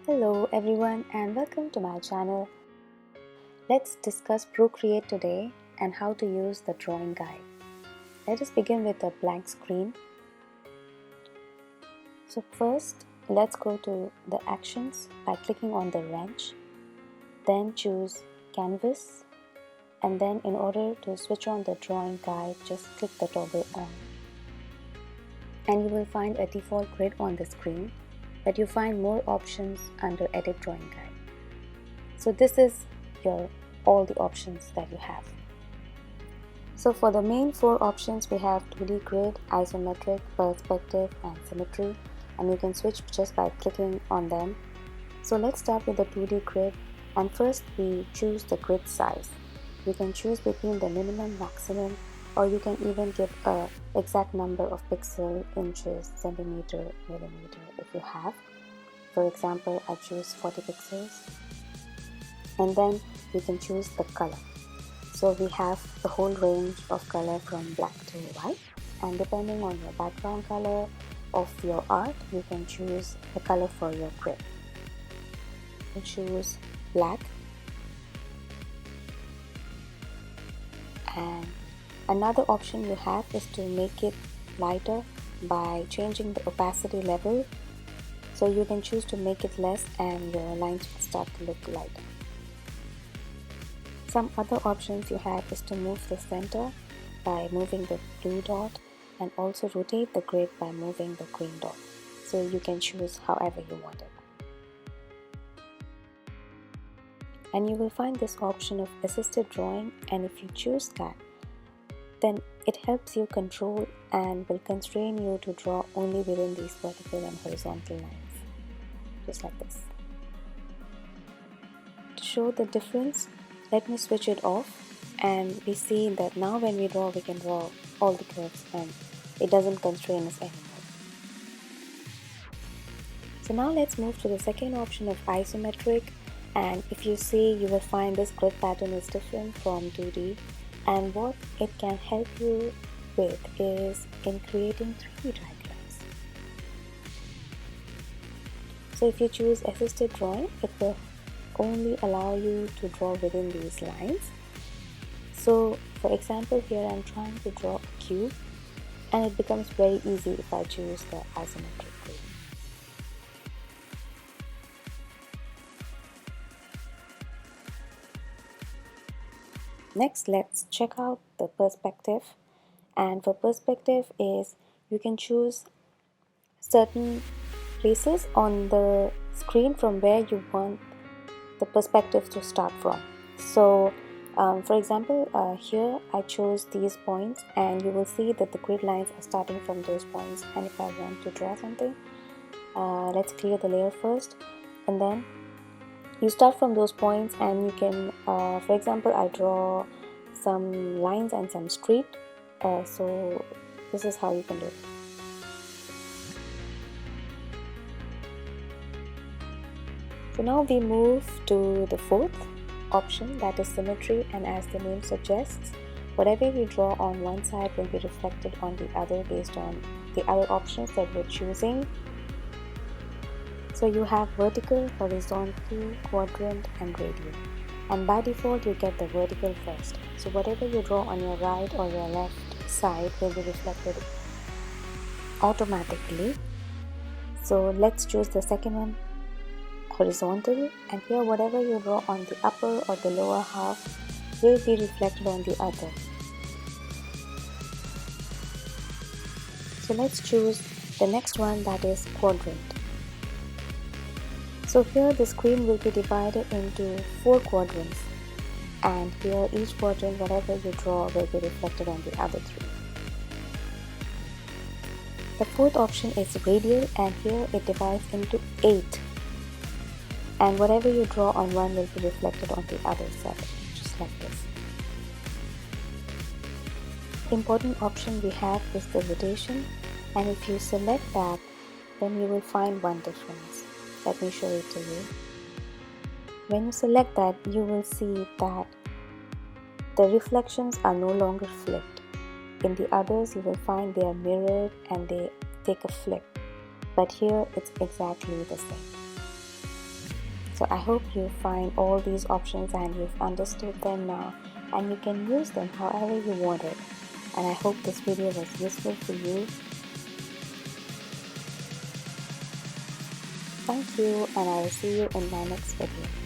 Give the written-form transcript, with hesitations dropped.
Hello everyone and welcome to my channel. Let's discuss Procreate today and how to use the drawing guide. Let us begin with a blank screen. So first, let's go to the actions by clicking on the wrench. Then choose canvas, and then in order to switch on the drawing guide, just click the toggle on. And you will find a default grid on the screen, but you find more options under Edit Drawing Guide. So this is all the options that you have. So for the main four options, we have 2D grid, isometric, perspective and symmetry, and you can switch just by clicking on them. So let's start with the 2D grid, and first we choose the grid size. You can choose between the minimum, maximum, or you can even give a exact number of pixel, inches, centimeter, millimeter if you have. For example, I choose 40 pixels. And then you can choose the color. So we have the whole range of color from black to white, and depending on your background color of your art, you can choose the color for your grid. You choose black, and another option you have is to make it lighter by changing the opacity level. So you can choose to make it less and your lines will start to look lighter. Some other options you have is to move the center by moving the blue dot, and also rotate the grid by moving the green dot. So you can choose however you want it. And you will find this option of assisted drawing, and if you choose that, then it helps you control and will constrain you to draw only within these vertical and horizontal lines, just like this. To show the difference, let me switch it off, and we see that now when we draw, we can draw all the curves and it doesn't constrain us anymore. So now let's move to the second option of isometric, and if you see, you will find this grid pattern is different from 2D, and what it can help you with is in creating 3D diagrams. So if you choose assisted drawing, it will only allow you to draw within these lines. So for example, here I'm trying to draw a cube, and it becomes very easy if I choose the isometric grid. Next, let's check out the perspective, and for perspective is you can choose certain places on the screen from where you want the perspective to start from. So for example, here I chose these points, and you will see that the grid lines are starting from those points. And if I want to draw something, let's clear the layer first, and then you start from those points, and you can for example, I draw some lines and some street, so this is how you can do it. So now we move to the fourth option, that is symmetry, and as the name suggests, whatever we draw on one side will be reflected on the other based on the other options that we're choosing. So you have vertical, horizontal, quadrant and radial, and by default you get the vertical first. So whatever you draw on your right or your left side will be reflected automatically. So let's choose the second one, horizontal, and here whatever you draw on the upper or the lower half will be reflected on the other. So let's choose the next one, that is quadrant. So here the screen will be divided into 4 quadrants, and here each quadrant, whatever you draw, will be reflected on the other 3. The fourth option is radial, and here it divides into 8, and whatever you draw on one will be reflected on the other 7, just like this. Important option we have is the rotation, and if you select that, then you will find one difference. Let me show it to you. When you select that, you will see that the reflections are no longer flipped. In the others, you will find they are mirrored and they take a flip, but here it's exactly the same. So I hope you find all these options and you've understood them now, and you can use them however you want it. And I hope this video was useful for you. Thank you, and I will see you in my next video.